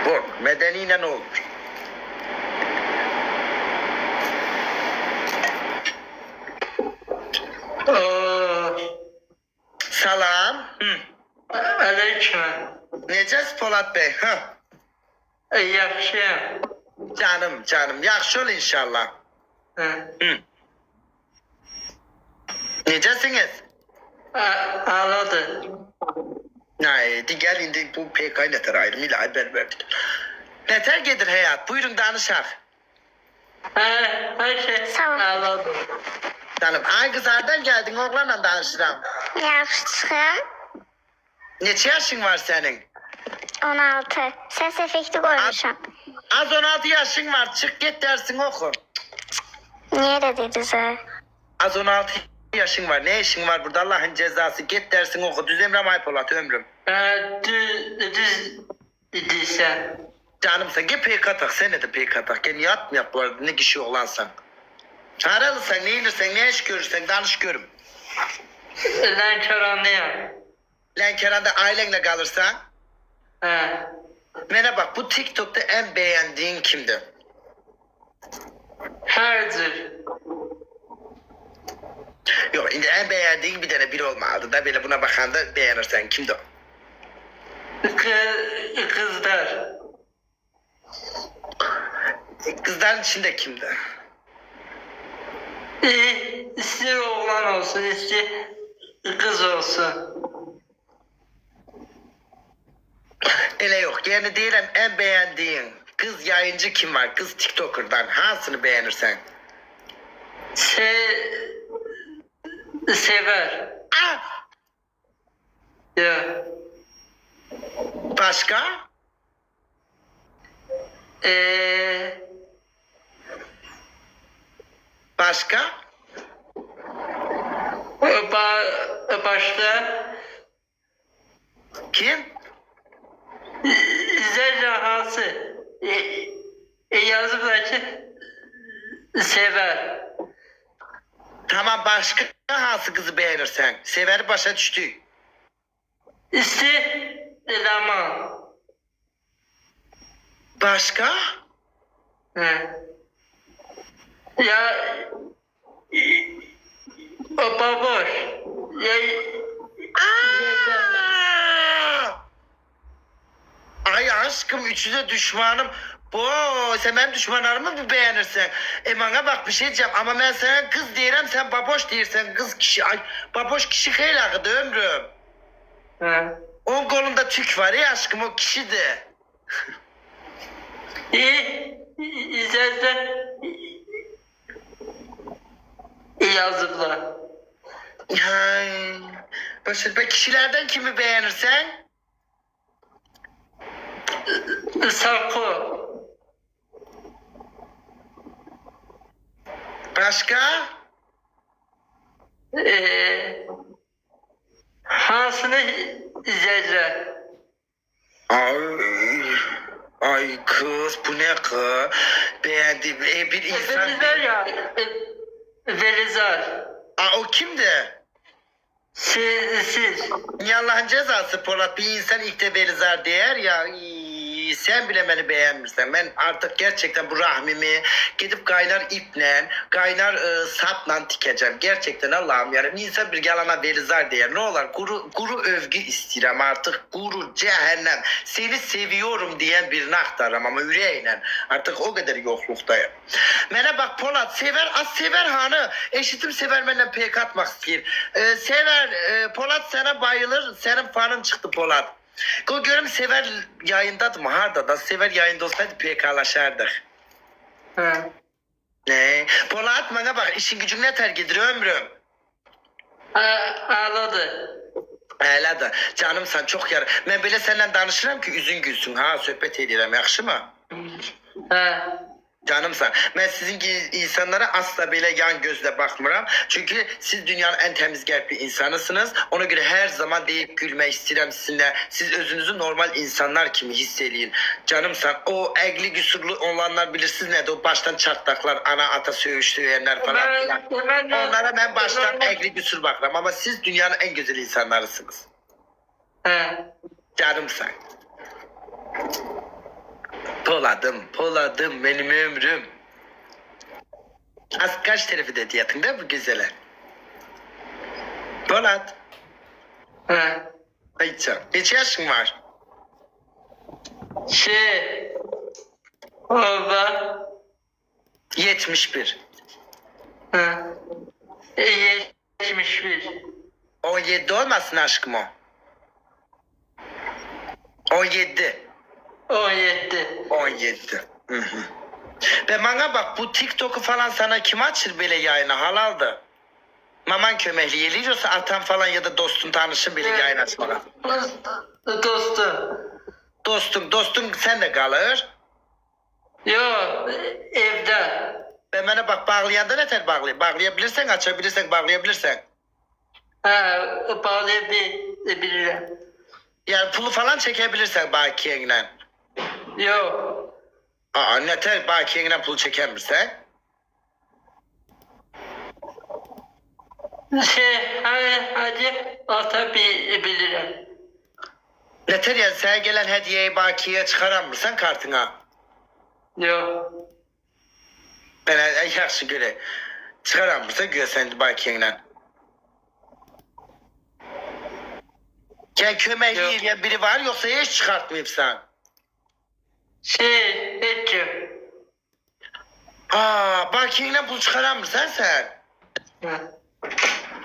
Kork. Medeniyle ne olur? Salam. Aleyküm. Necəs Polat Bey? Yaxşıyam. Canım. Yaxşı ol inşallah. Necəsiniz? Ağladı. Haydi gel indi bu PK neter ayrım ile haber verdik. Neter gedir hayat. Buyurun danışak. Her şey Tamam. ağladı. Canım ay kızlardan geldin oğlanla danışıram. Yaxşısın. Neçə yaşın var senin? 16. Ses efekti koymuşum. Az 16 yaşın var. Çık git dersin oku. Niye de dediniz ha? Az 16 yaşın var. Ne işin var burada Allah'ın cezası. Git dersin oku. Düz Emre Maypolat ömrüm. Düz değilsen. Canımsa git PK tak. Sen de PK tak. Gel yat mı yap bu arada ne kişi olansan. Çağrılırsan ne inirsen ne iş görürsen danış görüm. Ben karanlıyım. Lan Kerem'de ailenle kalırsan. Bana bak bu TikTok'ta en beğendiğin kimdi? Herdir. Yok şimdi en beğendiğin bir tane biri olmalı da böyle buna bakan da beğenirsen kimdi o? Kızlar. Kızların içinde kimdi? İster oğlan olsun, ister kız olsun. Öyle yok yani diyelim en beğendiğin kız yayıncı kim var? Kız TikToker'dan hangisini beğenirsen? Sever. Ah! Ya. Başka? Başka? Başta Kim? Zerrahası yazıplar ki sever. Tamam başka hansı kızı beğenirsen? Severi başa düştü. Zaman. Başka? Ya o baboş. Ya Aa! Ay aşkım üçü de düşmanım. Bu sen benim düşmanlarımı mı beğenirsen? Bana bak bir şey diyeceğim ama ben sana kız diyelim sen baboş diyorsan kız kişi ay baboş kişi kıylağı ömrüm. Onun kolunda tük var ya aşkım o kişi de. İzlersen yazıplar. Ay, başka kişilerden kimi beğenirsen? Sakı. Başka? Hansını izleyecek? Ay kız bu ne kız? Beğendim bir insan. Velizar ya. Velizar. O kimdi? Siz. Ya Allah'ın cezası Polat bir insan ilk de belizar değer ya sen bile beni beğenmirsen ben artık gerçekten bu rahmimi gidip kaynar iple kaynar sapla tikeceğim gerçekten Allah'ım yani insan bir yalana belizar değer ne olur kuru övgü istiyorum artık kuru cehennem seni seviyorum diyen birini aktarım ama yüreğiyle artık o kadar yokluktayım. Bana bak Polat sever hanı eşitim sever benden pek atmak istiyor. Sever Polat sana bayılır senin fanın çıktı Polat. Görüm Sever yayındadır mı? Harda da Sever yayında olsaydı PK'laşardık. Ne? Polat bana bak işin gücün ne terk edir ömrüm. Ağladı. Öyle de canım sen çok yar. Ben böyle seninle danışırım ki üzün gülsün ha sohbet edirəm yaxşı mı? Canımsan. Ben sizin gibi insanlara asla böyle yan gözle bakmıram. Çünkü siz dünyanın en temiz kalpli insanısınız. Ona göre her zaman deyip gülmek istedim sizinle. Siz özünüzü normal insanlar gibi hissediyin. Canımsan. O egli güsurlu olanlar bilirsiniz ne de o baştan çatlaklar, ana ata söğüşleyenler falan filan. Onlara ben baştan egli güsur bakarım. Ama siz dünyanın en güzel insanlarısınız. Canımsan. Poladım benim ömrüm. Az kaç tarafı da diyatın da bu güzele. Polat. Ha. Ay canım. Kaç yaşın var? Baba. 71. Ha. 71. 17 olmasın aşkım o. 17. 17. 17. Hı hı. Ve bana bak bu TikTok'u falan sana kim açır böyle yayına halaldı. Maman kömekli geliyorsa atan falan ya da dostun tanışın bile yayın açmalar. Dostum. Dostun sen de kalır. Yok, evde. Ben bana bak bağlayandan yeter bağlayabilirsen açabilirsen bağlayabilirsen. Ha, bağlayabilirim. Yani pulu falan çekebilirsen bakiyenle. Yok. Aa yeter bakiyenle pul çeker misin? Hadi atabilirim. Yeter yani sana gelen hediyeyi bakiyeye çıkaran mısın kartına? Yok. Ben yaxşı göre çıkaran mısın göre sen bakiyenle. Ya kömekli diye biri var yoksa hiç çıkartmayıpsan. Hiç. Aa bakiyenle pul çıkaran mısın sen?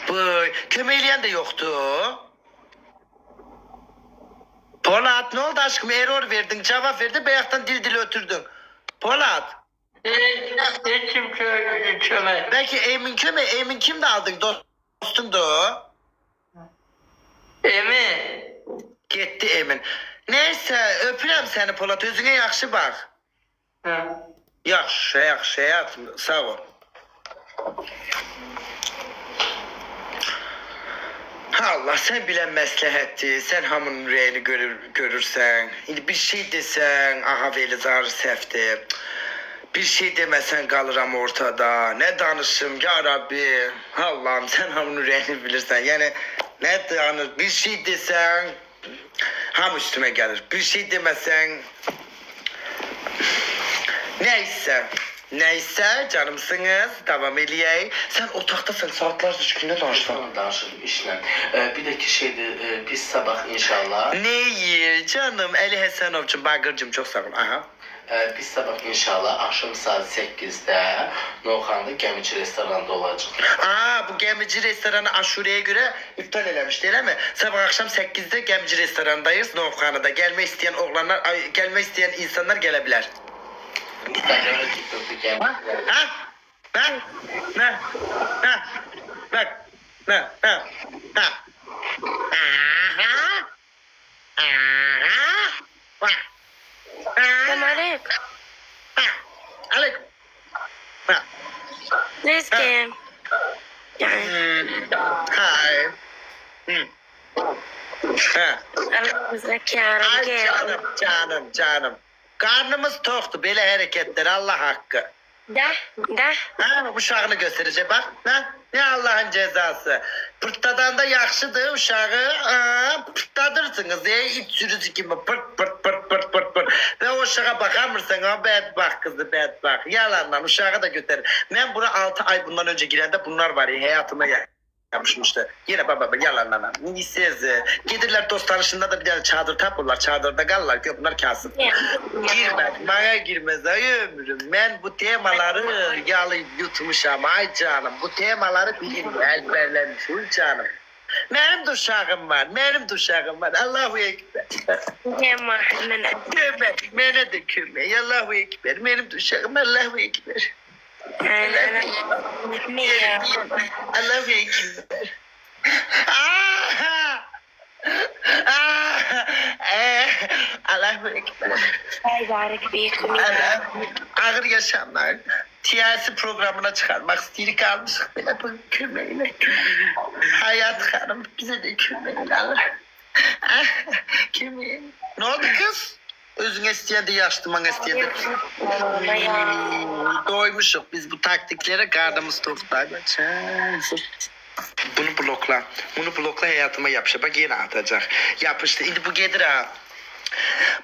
Bu kömekliyen de yoktu. Polat ne oldu aşkım error verdin cevap verdi bayaktan dil ötürdün. Polat. Hiçim çömez. Belki Emin kim de aldın dostun da o. Emin. Gitti Emin. Neyse öpürəm seni Polat özüne yaxşı bak. Yaxşı hayatım sağ ol. Allah sen bilen məsləhətdir. Sen hamının ürəyini görürsən. İndi bir şey desen aha veli zarı səhvdir. Bir şey demesen kalıram ortada. Ne danışım ya Rabbi. Allah'ım sen hamının ürəyini bilirsən. Yani ne danış bir şey desen ham üstüme gelir. Bir şey demesen Neyse canımsınız devam eləyək. Sen otaqdasan saatler düşkünde danışsan. Danışırıq işlə. Bir də ki şeydir, biz sabah inşallah, Neyir canım Ali Həsənovcum, Bağırcım çok sağ ol. Aha. biz sabah inşallah akşam saat 8'də Novxanada Gəmici restoranda olacaq. Aa bu Gəmici restoranı aşureye göre iptal eləmiş değil mi? Sabah akşam 8'de Gəmici restorandayız Novxanada. Gelmek isteyen oğlanlar, gelmek isteyen insanlar gelebilir. İstəyirəm TikTok'da Gəmici. Bak. Selam aleyküm. Aleyküm. Rizkim. Yani Hi. aramızdaki yarım Ay geldi. canım. Karnımız toktu böyle hareketler Allah hakkı. Da. Ha, uşağını gösterecek bak. Ha? Ne Allah'ın cezası. Pırtladan da yaxşıdır uşağı. Pırtladırsınız. İç sürüsü gibi pırt. Ve o uşağa bakamırsan ha bedbak kızı bedbak. Yalandan uşağı da götürür. Ben buna 6 ay bundan önce girende bunlar var ya hayatıma yapmışmıştı. Yine baba yalanlanan. Nisiz. Gidirler dost tanışında da bir tane çadır tapırlar. Çadırda kalırlar ki bunlar kasıp. Girmez. Bana girmez. Ay ömrüm. Ben bu temaları yalayıp yutmuşam. Ay canım. Bu temaları bilirim. Elberlenmişim canım. Benim de uşağım var. Allahu Ekber. Cema. Köme. Bana da köme. Allahu Ekber. Benim de uşağım. Allahu Ekber. Allahu Ekber. Allahu Ekber. Ay barik bikum. Ağır yaşamlar. Siyasi programına çıkarmak istedik almışık böyle bu kömeğine. Hayat hanım bize de kömeğine alır. Kömeğine. Ne oldu kız? Özüne isteyen de yaşlı bana isteyen de. Doymuşuk biz bu taktiklere karnımız toktaydı. Bunu blokla hayatıma yapışa bak yine atacak. Yapıştı. Şimdi bu gelir ha.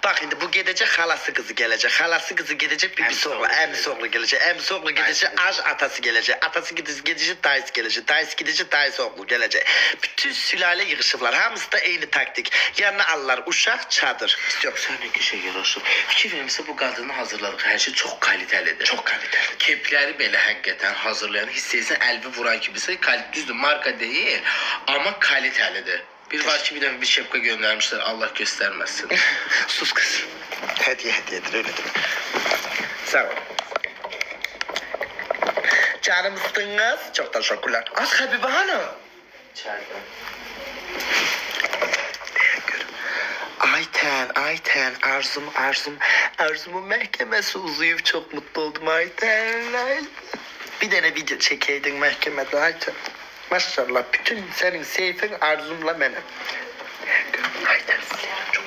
Bak şimdi bu gidecek halası kızı gelecek. Halası kızı gelecek bibisi oğlu. Emsi oğlu gelecek. Emsi oğlu gelecek. Aj atası gelecek. Atası gidecek dayısı gelecek. Dayısı gidecek dayısı oğlu gelecek. Bütün sülale yığışıblar. Hamısı da eyni taktik. Yanına alırlar uşaq çadır. Yok. Sonraki şey yaraşır. Fikir verirse bu qadının hazırladığı hər şey çox kalitəlidir. Çox kaliteli. Kepləri belə həqiqətən hazırlayan hiss etsən əlbi vuran kimisə düzdür marka deyil amma kalitəlidir. Bir var ki bir dəfə bir şapka göndərmişlər Allah göstərməsin. Sus kız. Hediyedir öyledir. Sağ ol. Canımsınız. Çok teşekkürler. Az Habibe Hanım. İçərdə. Ayten, Arzumun mahkemesi uzayıp çok mutlu oldum Ayten. Bir tane video çekeydin mahkemede Ayten. Maşallah bütün senin seyfin Arzum'la benim. Ayten çok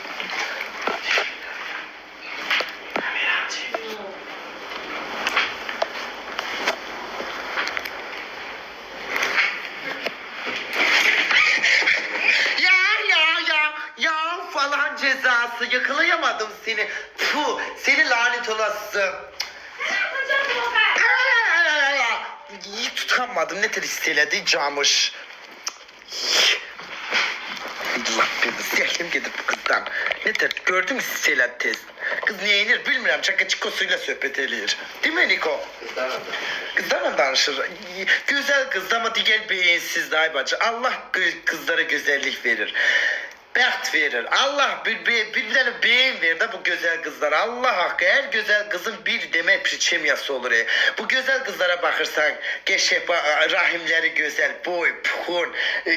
Ya falan cezası yakalayamadım seni. Puh, seni lanet olası. İyi tutamadım. Ne tür hisseledi camış. Allah beni zehlim gidip bu kızdan. Ne tür gördün mü hisseledi tez. Kız niye inir bilmiyorum. Çaka çikosuyla sohbet ediyor. Değil mi Niko? Kızlarla danışır. Güzel kız ama diğer beyinsiz day bacı. Allah kızlara güzellik verir. Bəxt verir. Allah bir tane beyin verir de bu güzel kızlara. Allah hakkı her güzel kızın bir demek priçemyası olur. Bu güzel kızlara bakırsan geçip rahimleri güzel, boy, puhun,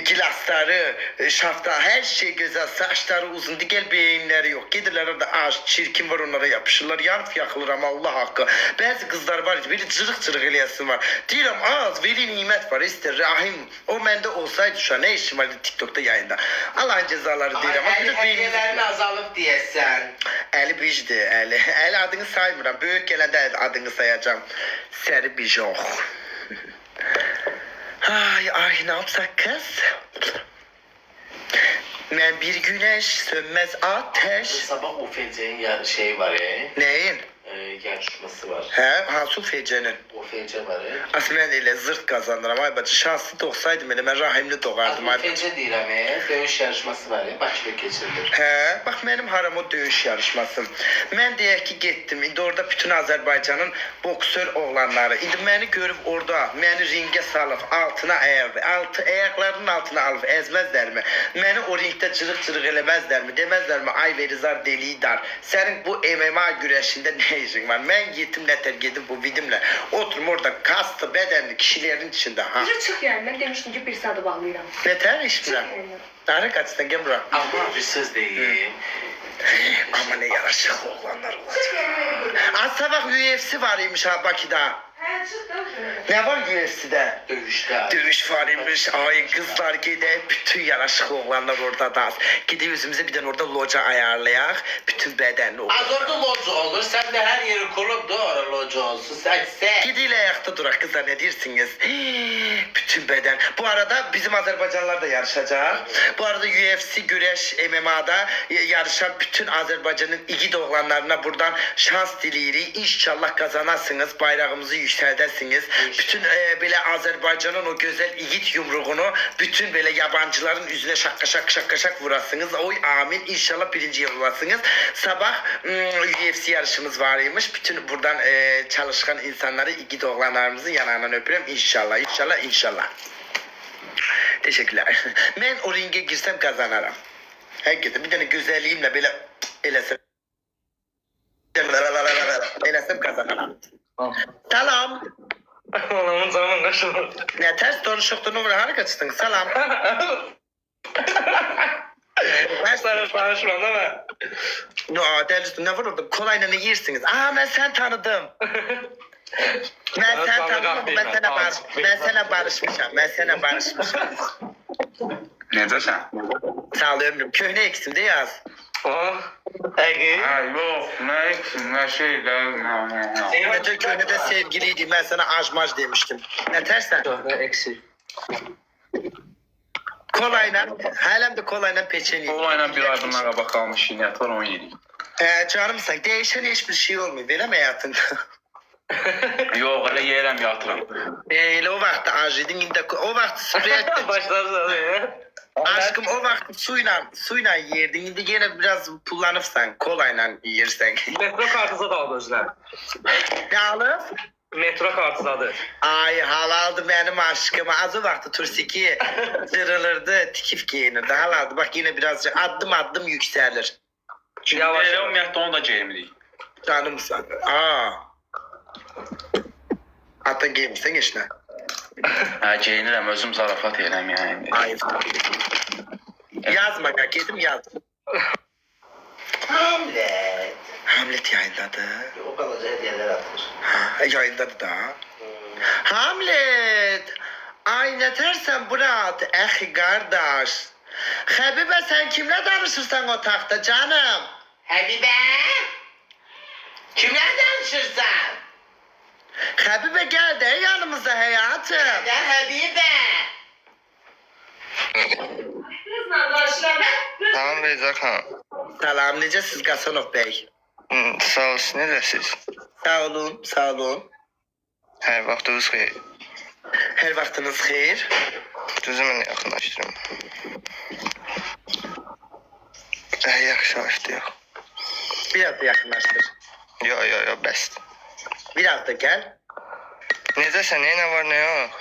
gilasları, şafta her şey güzel, saçları uzun, diğer beyinleri yok. Gidirler orada ağaç, çirkin var onlara yapışırlar. Yanıp yakılır ama Allah hakkı. Bazı kızlar var böyle cırık eleyası var. Diyorum az veli nimet var ister rahim. O bende olsaydı şu an ne işim vardı TikTok'ta yayında. Allah'ın cezaları değil ama bir de Hədiyələrini azalıb deyəsən. Eli bijdi, eli. Eli adını saymıram. Büyük gelende adını sayacağım. Seri bijok. Ay ne yapsak kız? Ben bir güneş sönmez ateş. Sabah UFC'nin şey var Neyin? yarışması var. He, Hasu Fece'nin. UFC var Asmen ile zırt kazanırım. Ay bacı şanslı doğsaydım hele ben rahimli doğardım. Ay. UFC deyirəm döyüş yarışması var Bakıda keçirilir. He, bak benim haram o dövüş yarışması. Ben deyək ki getdim. İndi orada bütün Azerbaycan'ın boksör oğlanları. İndi beni görüp orada beni ringe salıb altına ayaklarının altına alıp ezmezler mi? Beni o ringde cırık elemezler mi? Demezler mi? Ay Verizar delidar. Senin bu MMA güreşinde ne işin var? Ben gittim neter gedim bu videomla. Oturum orada kaslı bedenli kişilerin içinde. Ha. Necə çıx yəni? Mən demişdim ki, bir saat bağlayıram. Neter iş biləm. Narı kaçtan gel bura. Amma bir söz deyim. Ama ne yaraşıklı oğlanlar olacak. Az sabah UFC varıymış ha Bakı'da. Hə, çıx da. Ne var UFC'de? Döyüşdə. Dövüş varıymış. Ay kızlar gidip bütün yaraşıklı oğlanlar orada da. Gidip yüzümüze bir de orada loca ayarlayak. Bütün bedenli olur. Az orada loca olur. Sen de her yeri kurup da orada loca olsun. Sen. Gidiyle ayakta durak kızlar ne diyorsunuz? Bütün beden. Bu arada bizim Azerbaycanlılar da yarışacak. Bu arada UFC güreş MMA'da yarışan bütün Azerbaycan'ın igid oğlanlarına buradan şans dileyirik. İnşallah kazanasınız. Bayrağımızı yükseltesiniz. Bütün böyle Azerbaycan'ın o güzel igid yumruğunu bütün böyle yabancıların yüzüne şak vurasınız. Oy amin. İnşallah birinci olasınız. Sabah UFC yarışımız varmış. Bütün buradan çalışkan insanları igid oğlanlarımızın yanağından öpüyorum. İnşallah. Teşekkürler. Ben o ringe girsem kazanırım. Herkese bir tane güzelliğimle böyle elesem kazanırım. Salam. Oğlumun zaman kaçırdı. Ne ters konuşuktun umre harikasın. Salam. Sana tanışmam değil mi? No, delisin ne var orada? Kolayla ne yersiniz? Ben sen tanıdım. Ben sen tanıdım. Ben sana barışmışım. Necəsən? Sağ ol ömrüm. Köhne eksimde yaz. Oh. Egi. Ha, yox, nə eksin, nə şeylər, Nece köhnede sevgiliydim. Ben sana ajmaj demiştim. Ne tersen? Köhne eksik. Kolayla, hələm də kolayla peçeni. Olayla bir ay bundan qabaq qalmış şirniyyat var, onu yedik. Canımsan, değişen hiçbir şey olmuyor, belə mi hayatında? Yox, elə yerəm, yatıram. Elə o vaxt acıydın, indi o vaxt sprey etdin. Başladı ya. Aşkım o vaxt suyla yerdin, indi yine biraz pullanıbsan, kolayla yersən. Metro kartınıza da aldı özler. Ne alıb? Metro kartınızadır. Ay halaldı benim aşkım. Az o vaxt tursiki cırılırdı, tikif giyinirdi. Halaldı, bak yine birazcık adım yükselir. Yavaş Elə yavaş. ümumiyyətlə onu da geyimirik. Canımsan. Atan giymişsən işine. Hə, geyinirəm, özüm zarafat edirəm yəni. Ay. Yazma kaketim yaz. Hamlet. Hamlet yayınladı. O kalıcı hediyeler atır. Yayınladı da. Hamlet. Ay ne tersen Murat. Ehi kardeş. Habibe sen kimle danışırsan o takta canım? Habibe. Kimle danışırsan? Habibe gel de yanımıza hayatım. Ben Habibe. Tamam Reza Khan. Salam necəsiz Qasanov Bey? Sağ olsun, necəsiz? Sağ olun, sağ olun. Hər vaxtınız xeyir. Her vaxtınız xeyir. Düzü mənə yaxınlaşdırım. Yaxşı başlayaq. Biraz da yaxınlaşdır. Yo, bəsdir. Biraz da gel. Necəsən, nə var, nə yox?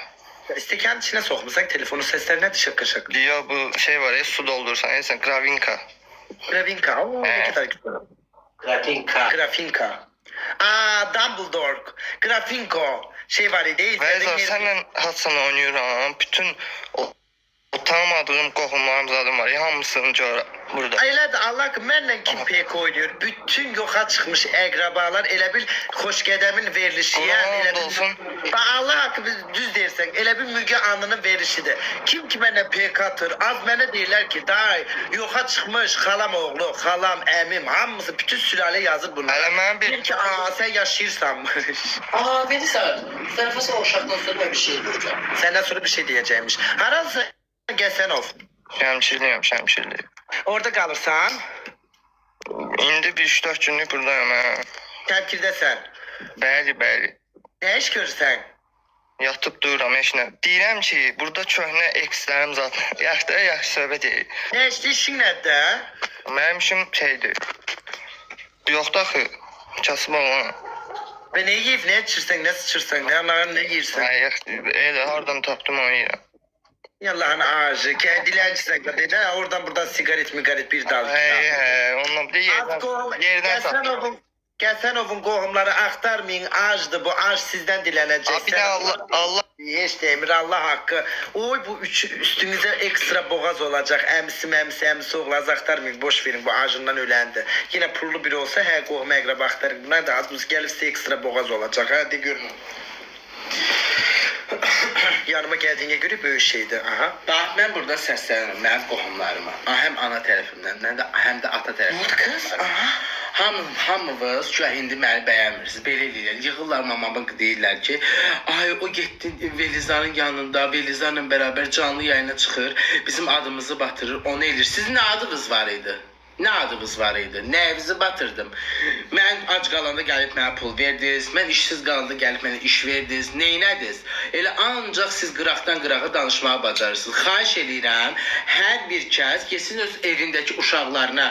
İstekanın içine sokmuşsan telefonu seslerine şakır şakır. Yo, bu şey var ya, su doldursan, neysən, Gravinka. Grafinka, o ne kadar güzel. Grafinka. Grafinka. Dumbledore. Grafinko. Şey var ya değil. Reza, sənlə Hudson oynayıram. Bütün o tanımadığım qohumlarım zadım var ya, hamısını görürəm burada. Elə də Allah ki, mənlə kim pek oynuyor? Bütün yoxa çıxmış əqrabalar elə bil Xoşgədəmin verilişi. Allah elə bil- olsun. Bax, Allah haqqı biz düz deyirsən, elə bir Müge Anlı'nın verişidir. Kim ki mənə pek atır, az mənə deyirlər ki, day, yoxa çıxmış xalam oğlu, xalam, əmim, hamısı, bütün sülalə yazır bunlar. Hələ mənim bir- Deyir ki, sən yaşayırsanmış. Verirsen. Tarafa sonra uşaktan sonra bir şey diyeceğim. Səndən sonra bir şey deyəcəkmiş. Harası Gəsənov? Şəmşirliyim. Orada qalırsan, İndi bir 3-4 günlük buradayım, hə. təmkirdəsən. Bəli. Nə iş görürsən? Yatıb dururam heç nə. Deyirəm ki, burada köhnə ekslərim zaten. Yaxşı söhbət edir. Nə işin nədir? Mənim işim şeydir. Yoxdur axı. Kasıb olan. Və nə yeyib, nə içirsən, nə sıçırsan, nə yeyirsən? Elə hardan tapdım onu yeyirəm. Allah'ın ağacı, kendilercisin kadar. Oradan buradan sigaret bir dal. Onunla bir de yerden tapdım. Gəsənovun qohumları axtarmayın, acdır bu, ac sizdən dilənəcək. Abi de Allah. Heç demir, Allah haqqı. Oy bu üstünüzə ekstra boğaz olacaq. Əmsi oğlaz axtarmayın, boş verin, bu acından öləndi. Yine pullu biri olsa, hə qohum əqrəb axtarın. Buna da az gəlib sizə ekstra boğaz olacaq. Hadi görün. Yanıma geldiğine göre böyle şeydi. Aha. Bax, mən burada səslənirəm mənim qohumlarıma. Həm ana tərəfimdən, həm də ata tərəfimdən. Kız, aha. Hamınız ki, indi məni bəyənmirsiniz. Belə eləyirlər. Yığırlar mamamı deyirlər ki, ay o getdi Velizanın yanında, Velizanla bərabər canlı yayına çıxır, bizim adımızı batırır, onu eləyir. Sizin nə adınız var idi? Nə adınız var idi? Nəvinizi batırdım. Mən ac qalanda gəlib mənə pul verdiniz. Mən işsiz qalanda gəlib mənə iş verdiniz. Neynədiniz? Elə ancaq siz qıraqdan qırağa danışmağı bacarırsınız. Xahiş edirəm, hər bir kəs kesin öz evindəki uşaqlarına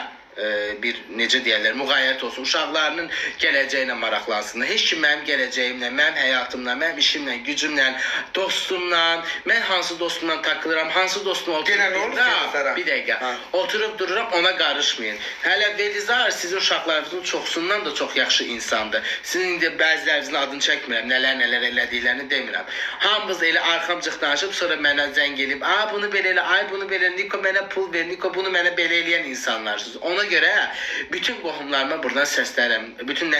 bir necə deyirlər, müğayyət olsun. Uşaqlarının gələcəyinə maraqlansınlar. Heç kim mənim gələcəyimlə, mənim həyatımla, mənim işimlə, gücümlə, dostumla, mən hansı dostumla takılıram, hansı dostumla Genel oturup olur dururam. Bir dəqiqə. Oturup dururam, ona qarışmayın. Hələ Velizar sizin uşaqlarınızın çoxsundan da çox yaxşı insandır. Sizin indi bəzilərinizin adını çəkmirəm, nələr elədiklərini demirəm. Hamınız elə arxamcıq danışıb sonra mənə zəng eləyib, bunu belə elə, bunu belə, Niko mənə pul ver, Niko bunu mənə belə eləyən insanlarsınız. Ona görə bütün qohumlarıma buradan səslənirəm. Bütün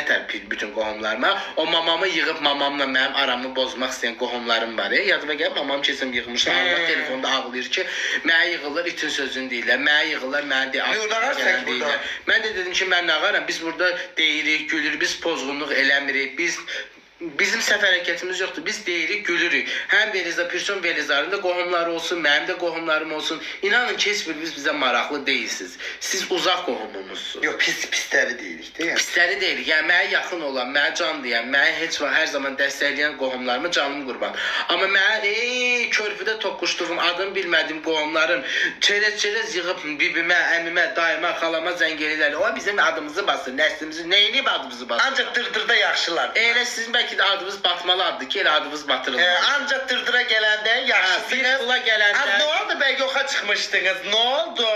bütün qohumlarıma. O mamamı yığıb mamamla mənim aramı bozmaq istəyən qohumlarım var. Yadıma gəlib mamam keçən yığmışlar. Allah telefonda ağlayır ki, mənə yığırlar itin sözünü deyirlər. Mənə yığırlar, mənə deyirlər. Mən də dedim ki, mən nə qaram? Biz burada deyirik, gülürük, biz pozğunluq eləmirik. Biz bizim səfər hərəkətimiz yoxdur. Biz deyirik, gülürük. Həm Beliza Pirson Belizarın da qohumları olsun, mənim də qohumlarım olsun. İnanın ki, heç biriniz bizə maraqlı deyilsiniz. Siz uzaq qohumumuzsunuz. Yox, pisləri deyirik də. Pisləri deyirik. Yəni mənə yaxın olan, mənə can deyən, mənə heç vaxt hər zaman dəstəkləyən qohumlarımı canım qurban. Amma mənə körpüdə toqquşduğum, adını bilmədiyim qohumlarım çerez yığıb bibimə, əmimə, dayıma, xalama zəng edirlər. O bizim adımızı basır, nəslimizi neyini adımızı basır? Ancaq dırdırda yaxşılar. Elə sizin bəlkə də adınız batmalı addır ki, elə adınız batırılır. Ancaq dırdıra gələndə Bir yaxşısınız. pula gələndə. Az nə oldu be, yoxa çıxmışdınız? Nə oldu?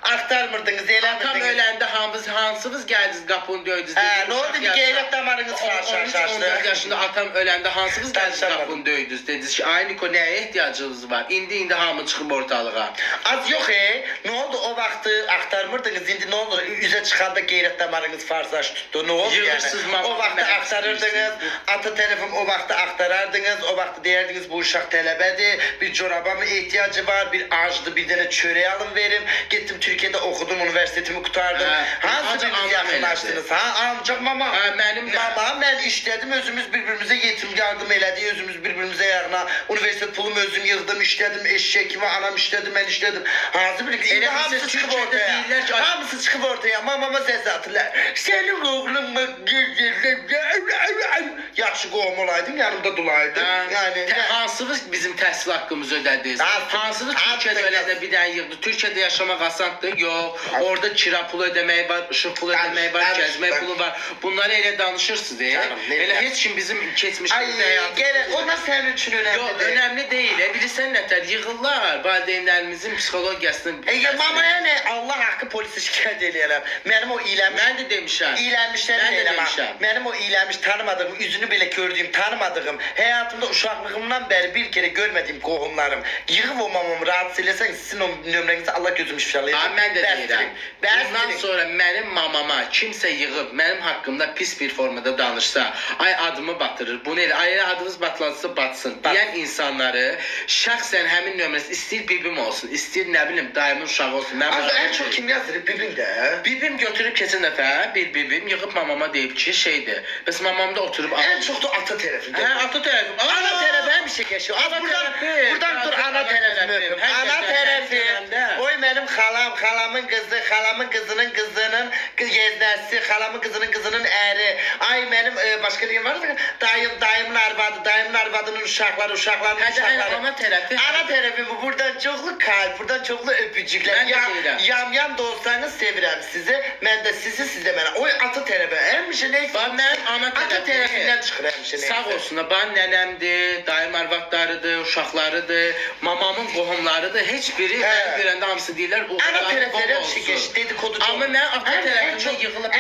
Axtarmırdınız, Atam eləmirdiniz. öləndə hansınız gəldiniz qapını döydünüz? Nə oldu? Bir qeyrət damarınız farşaşlaşdı. 14 yaşında atam öləndə hansınız gəldiniz Danışamadım. qapını döydünüz? Dediniz ki, ay Niko, nəyə ehtiyacınız var? İndi hamı çıxıb ortalığa. Az yox nə oldu o vaxtı axtarmırdınız, indi nə olur? Üzə çıxanda qeyrət damarınız farsaş tutdu, nə oldu Yığırsız yəni? mama O vaxtı mənə axtarırdınız, istəyirsiniz. ata tərəfim o vaxtı axtarardınız, o vaxtı deyərdiniz bu uşaq tələbədir, bir coraba mı ehtiyacı var, bir acdı, bir dənə çörək alın verim, getdim Türkiyədə oxudum, universitetimi qutardım. Hansı ancaq biriniz anam yaxınlaşdınız? Ancaq mama. Mənim də. Mama, mən işlədim, özümüz bir-birimizə yetim yardım elədik, özümüz bir-birimizə yarına, universitet pulumu özüm yığdım, işlədim, eşek kimi anam işlədi, mən işlədim. Hansı biriniz? İndi Elə hamısı bizə çıxıb Türkiyədə ortaya. deyirlər ki, Hamısı çıxıb ortaya, mamama səs atırlar. Sənin oğlun mu? Yaxşı qohum olaydın, yanımda dulaydın. Yəni, Hansınız bizim təhsil haqqımızı ödədiniz? Hansınız Türkiyədə öləndə bir dənə yığdı? Türkiyədə yaşamaq asandır? Yox. Orada kira pulu ödəmək var, işıq pulu ödəmək var, gəzmək pulu var. Bunları elə danışırsınız, Elə heç kim bizim keçmişimizdə həyatımızda. Gələn, onlar sənin üçün Yox, önəmlidir. önəmli deyil. Bilirsən nətər yığırlar valideynlərimizin psixologiyasını. Mamaya nə? Allah haqqı polisi şikayət eləyərəm. Mənim o iləmiş Mən də demişəm. İylənmişləri Mən də eləməm. demişəm. Mənim o iylənmiş tanımadığım, üzünü belə gördüyüm, tanımadığım, həyatımda uşaqlığımdan bəri bir kere görmədiyim qohumlarım yığıb o mamamı rahatsız eləsən, sizin o nömrənizi Allah gözüm şifralayacaq. Mən də deyirəm. Bundan sonra mənim mamama kimsə yığıb mənim haqqımda pis bir formada danışsa, ay adımı batırır, bunu elə, ay adınız batlansa batsın deyən insanları şəxsən həmin nömrəsi istəyir bibim olsun, istəyir nə bilim dayımın uşağı olsun. Az ən çox kim yazır? Bibim də. Bibim götürüb keçən dəfə bir bibim yığıb mamama deyib ki, şeydir. Bəs mamam da oturub Ən çox da ata tərəfində. Hə, ata tərəfi. Ana tərəfi bir şey yaşıyor. Az buradan dur ana tərəfini öpüm. Ana tərəfi. Oy mənim xalam, xalamın qızı, xalamın qızının qızının yeznəsi, xalamın qızının əri. Ay mənim başqa deyim var mı? Dayımın arvadı, dayımın arvadının uşaqları, uşaqlarının uşaqları. Ana tərəfi. Ana tərəfi bu. Buradan çoxlu kalp, buradan çoxlu öpücüklər. Mən də deyirəm. Yam da olsanız sevirəm sizi. Mən də sizi, siz də mənə. Oy ata tərəfi. Həmişə nə? Mən ana ata tərəfindən çıxır həmişə nə? Sağ olsunlar. Bana nənəmdir, dayım arvadlarıdır, uşaqlarıdır, mamamın qohumlarıdır. Heç biri mən görəndə hamısı deyirlər o ana tərəflərə bir şey geçdi, dedikodu çox. Amma mən ata tərəfində yığılıb.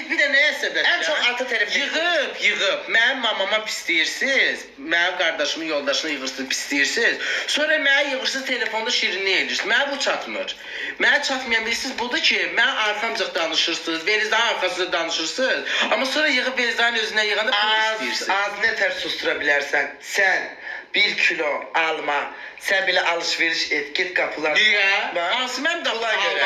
Bir də nəyə səbəb? Ən çox ata tərəfində. Yığıb. Mənim mamama pisləyirsiz, mənim qardaşımın yoldaşını yığırsınız, pisləyirsiz. Sonra mənə yığırsınız telefonda şirinlik edirsiniz. Mənə bu çatmır. Mənə çatmayan bilirsiniz budur ki, mən arxamcıq danışırsınız, Velizanın arxasında danışırsınız. Amma sonra yığıb Velizanın özünə yığanda pul istəyirsiniz. Az nə tər sustura bilərsən? Sən 1 kilo alma, sən belə alış-veriş et, get qapılar. Niyə? Hansı mən də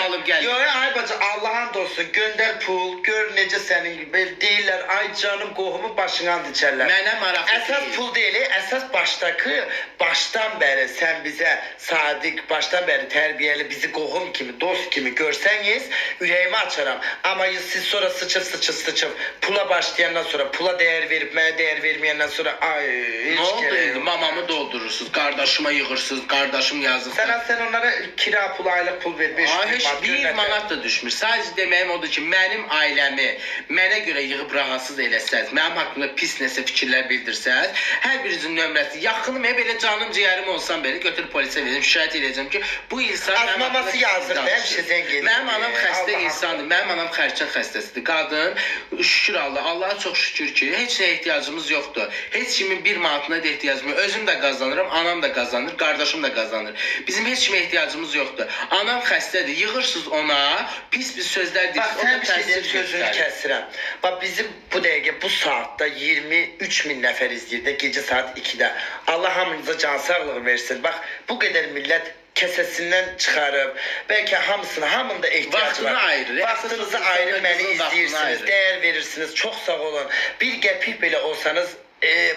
alıb gəlim? Yox, ay bacı, Allah'ın olsun, göndər pul, gör necə sənin gibi deyirlər, ay canım qohumu başından dikərlər. Mənə maraqlı deyil. Əsas pul deyil, əsas başdan bəri sən bizə sadiq, başdan bəri tərbiyəli, bizi qohum kimi, dost kimi görsəniz, ürəyimi açaram. Amma siz sonra sıçıb, pula başlayandan sonra, pula dəyər verib, mənə dəyər verməyəndən sonra, ay, Nə oldu indi? Mamamı doldurursunuz, qardaşıma yığırsınız, qardaşım yazır. Sən onlara kira pul, aylıq pul ver, 5 Ay, heç bir manat da düşmür. Sadəcə deməyim odur ki, mənim ailəmi mənə görə yığıb rahatsız eləsəz, mənim haqqımda pis nəsə fikirlər bildirsəz, hər birinizin nömrəsi, yaxınım, belə canım ciyərim olsam belə götürüb polisə verəcəm, şikayət edəcəm ki, bu insan mənim maması yazır, həmişə zəng edir. Mənim anam xəstə insandır, mənim anam xərçəng xəstəsidir. Qadın, şükür Allaha çox şükür ki, heç nə ehtiyacımız yoxdur. Heç kimin bir manatına da ehtiyacım yoxdur. Özüm də qazanıram, anam da qazanır, qardaşım da qazanır. Bizim heç kimə ehtiyacımız yoxdur. Anam xəstədir, yığırsınız ona, pis sözlər deyir. Bax, sən bir şey deyim, sözünü kəsirəm. Bax, bizim bu dəqiqə, bu saatda 23 min nəfər izləyir də, gecə saat 2-də. Allah hamınıza can sağlığı versin. Bax, bu qədər millət kəsəsindən çıxarıb, bəlkə hamında ehtiyac var. Vaxtınızı ayırıb məni izləyirsiniz, dəyər verirsiniz, çox sağ olun. Bir qəpik belə olsanız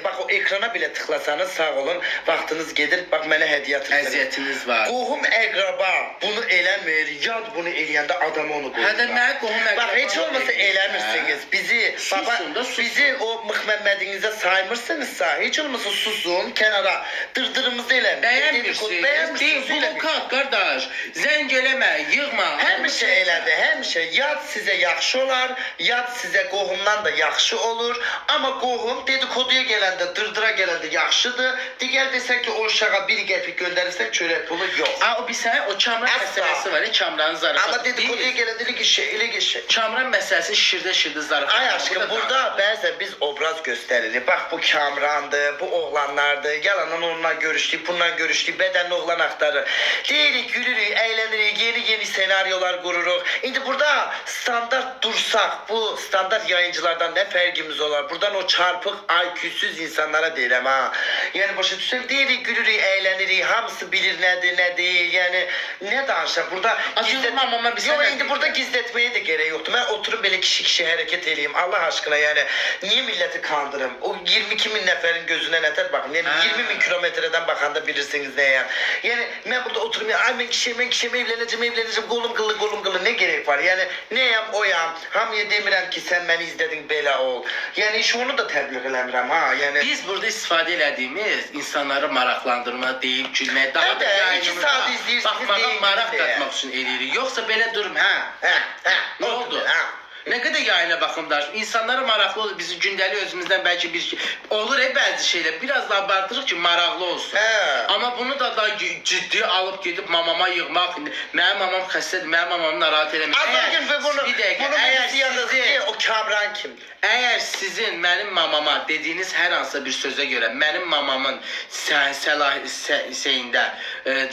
Bak o ekrana bile tıklasanız sağ olun. Vaxtınız gedir. Bak mənə hədiyyə atırsınız. Əziyyətiniz var. Qohum əqraba bunu eləmir. Yad bunu eləyəndə adama onu qoyur. Hə də mənə qohum əqraba. Bak hiç olmasa eləmirsiniz. Bizi baba Susun da, susun. bizi o Məhəmmədinizə saymırsınızsa hiç olmasa susun kənara. Dırdırımızı eləmin. Bəyənmirsiniz. Bəyənmirsiniz. Bu kart qardaş. Zəng eləmə, yığma. Həmişə elədi, həmişə. Yad sizə yaxşı olar, yad sizə qohumdan da yaxşı olur. Amma qohum dedikoduya gələndə, dırdıra gələndə yaxşıdır. Digər desək ki, o uşağa bir qəpik göndərirsək çörək pulu yox. Aa, o bir sənə o Kamran Asla. məsələsi var ya, Kamranın zarafatı. Amma dedikoduya Deyil. gələndə elə geçir. Kamran məsələsi şirdə zarafat. Ay aşkım burada bəzən biz obraz göstəririk. Bax bu Kamrandır, bu oğlanlardır. Yalandan onunla görüşdük, bununla görüşdük. Bədənli oğlan axtarır. Deyirik, gülürük, əylənirik, yeni senaryolar qururuq. İndi burada standart dursaq, bu standart yayıncılardan nə fərqimiz olar? Buradan o çarpıq IQ-süz insanlara deyirəm ha. Yəni başa düşürsən, deyirik, gülürük, əylənirik. Hamısı bilir nədir, nə deyil. Yəni nə danışaq? Burada Acıqmam amma bir Yox, sənə indi burada gizlətməyə də gerek yoxdur. Mən oturup belə kişi hərəkət eləyim. Allah aşkına yəni niyə milləti kandırım? O 22 min nəfərin gözünə nətər baxın. Yəni 20 min kilometreden baxanda bilirsiniz nəyəm. Yəni mən burada oturum, ay mən kişiyəm, evlənəcəm, qolum qıllı, nə gerek var? Yəni nəyəm, oyam. Hamıya demirəm ki, sən məni izlədin, belə ol. Yəni iş onu da təbliğ eləmirəm ha. Yəni Biz burada istifadə elədiyimiz insanları maraqlandırma, deyib gülmək, daha Hə da də, yayınımıza 2 saat izləyirsiniz, baxmağa deyin maraq deyə. qatmaq üçün eləyirik. Yoxsa belə durum, hə? hə. Ne oldu? Hə. Ne kadar yayına bakımdaş. İnsanlara maraqlı olur. Bizim gündəlik özümüzdən belki bir olur bəzi şeyler. Biraz da abartırıq ki maraqlı olsun. Hə. Amma bunu da ciddi alıp gidip mamama yığmaq. Mənim mamam xəstədir. Mənim mamamı narahat eləmək. Azərgün və bunu Bir dəqiqə, bunu əgər birisi yazır ki, sizin o Kamran kimdir? Eğer sizin mənim mamama dediğiniz hər hansısa bir sözə görə mənim mamamın şeyində,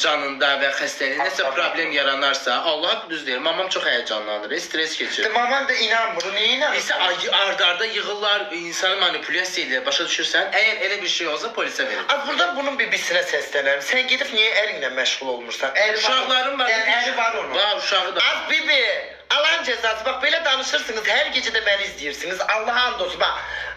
canında və xəstəliyində nəsə problem yaranarsa, Allah düz deyir, mamam çox həyəcanlanır, stres keçirir. Mamam da inanmır, niyə inanmır? İsə ardarda yığırlar, insanı manipulyasiya edir, başa düşürsən? Əgər elə bir şey olsa polisə verir. Az burada bunun birisine səslənərəm. Sən gedib niyə ərinlə məşğul olmursan? Əri Uşaqlarım var. Yəni əri var onun. Var, uşağı da. Az bibi, alan cezası. Bak belə danışırsınız, hər gecə də məni izləyirsiniz. Allah'a and olsun. Bak,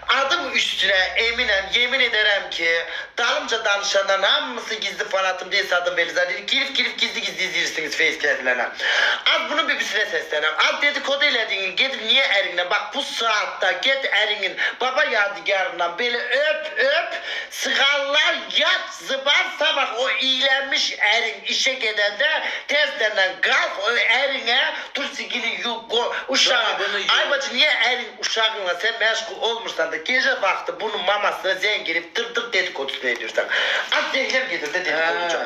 adım üstüne eminəm, yemin ederim ki, dalımca danışanların hamısı gizli fanatım deyilsə adım Belizar deyir. Girip gizli izləyirsiniz Facebook'larına. Az bunun birisine səslənəm. Az dedikodu elədiyini, gedib niyə ərinlə? Bak bu saatda get ərinin baba yadigarından belə öp, sığallar, yat, zıbar, sabah o iyilenmiş ərin işe gedəndə tezdən qalx o ərinə, dur sigili uşağı. Ay bacı niyə ərin uşağınla sen məşğul olmursan da gece vaxtı bunun mamasına zəng girib tır dedikodusunu edirsən. Az zəhləm gedir də dedikoducu.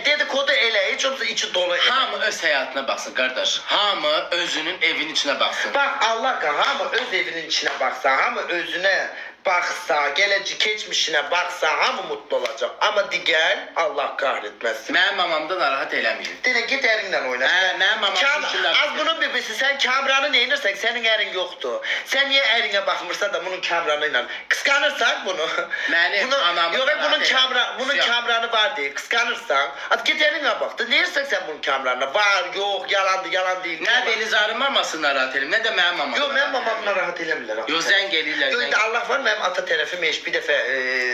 Dedikodu elə, heç olmasa içi dolu elə. Hamı öz həyatına baxsın qardaş. Hamı özünün evinin içine baxsın. Bak Allah qan, hamı öz evinin içine baksa, hamı özüne baksa, geləcək keçmişine baksa, hamı mutlu olacaq. Amma digər Allah kahretməsin. Mənim mamam da narahat eləmir. Dene git ərinlə oyna. Mənim mamam Az bunun bibisi, sen Kamran'ı neyinirsən, senin ərin yoktu. Sen niye ərinə baxmırsan da bunun Kamran'ıyla? Kıskanırsan bunu. Mənim anamın Yok bunun narahat bunun Kamran'ı var diye kıskanırsan. Hadi git ərinə bax. Da neyirsən sen bunun Kamran'ına? Var, yok, yalan değil. Nə Belizarın maması narahat eləm, nə də mənim mamam. Yok, mənim mamamla rahat eləmirlər. Yo, zəng eləyirlər. Yok, Allah var, mənim ata tərəfim heç bir dəfə...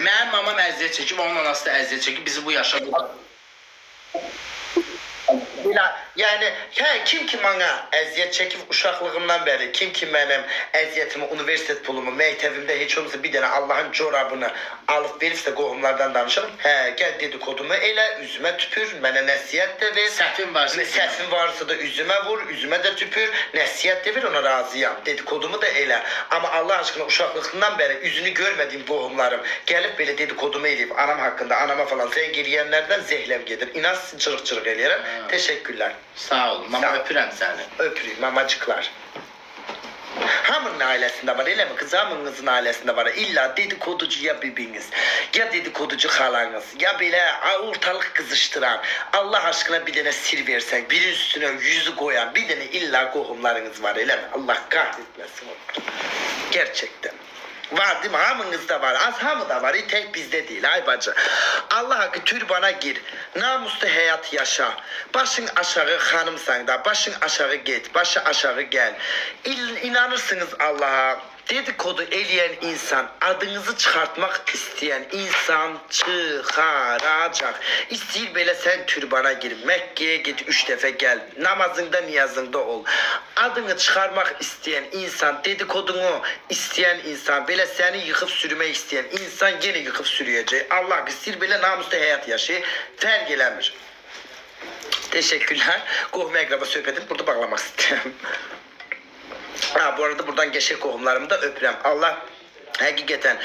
Mənim mamam əziyyət çəkib, onun anası da əziyyət çəkib, bizi bu yaşa Yani kim ki bana əziyyət çəkib uşaqlığımdan bəri, kim ki mənim əziyyətimi, universitet pulumu, məktəbimdə heç olmasa bir dənə Allahın corabını alıb veribsə qohumlardan danışırım. Gəl dedikodumu elə, üzümə tüpür, mənə nəsiyyət də ver. Səhvin varsa da üzümə vur, üzümə də tüpür, nəsiyyət də ver, ona razıyam. Dedikodumu da elə. Amma Allah aşkına uşaqlığından bəri üzünü görmədiyim qohumlarım gəlib belə dedikodumu eləyib anam haqqında, anama falan zəng eləyənlərdən zəhləm gedir. İnan cırıq eləyərəm. Teşekkürler. Sağ olun, mama öpürəm səni. Öpürüm mamacıklar. Hamının ailesinde var, elə mi? Kız hamınızın ailesinde var. İlla dedikoducu ya bibiniz, ya dedikoducu halanız, ya belə ortalık kızıştıran, Allah aşkına bir tane sir versen, bir üstüne yüzü koyan, bir tane illa qohumlarınız var, elə mi? Allah kahretmesin onu. Gerçekten. Var değil mi? Hamınızda var. Az hamı da var. Tek bizde değil. Ay bacı. Allah hakkı türbana gir. Namuslu hayat yaşa. Başın aşağı hanımsan da. Başın aşağı git. Başı aşağı gel. İnanırsınız Allah'a. dedikodu eleyen insan, adınızı çıkartmak isteyen insan çıkaracak. İsteyir böyle sen türbana gir, Mekke'ye git 3 defa gel, namazında niyazında ol. Adını çıkarmak isteyen insan, dedikodunu isteyen insan, böyle seni yıkıp sürmek isteyen insan gene yıkıp sürüyecek. Allah isteyir böyle namuslu hayat yaşayı, terk eləmir. Teşekkürler. Qohum əqraba söhbətini burada bağlamak istedim. Ha, bu arada buradan geçen qohumlarımı da öpürəm. Allah hakikaten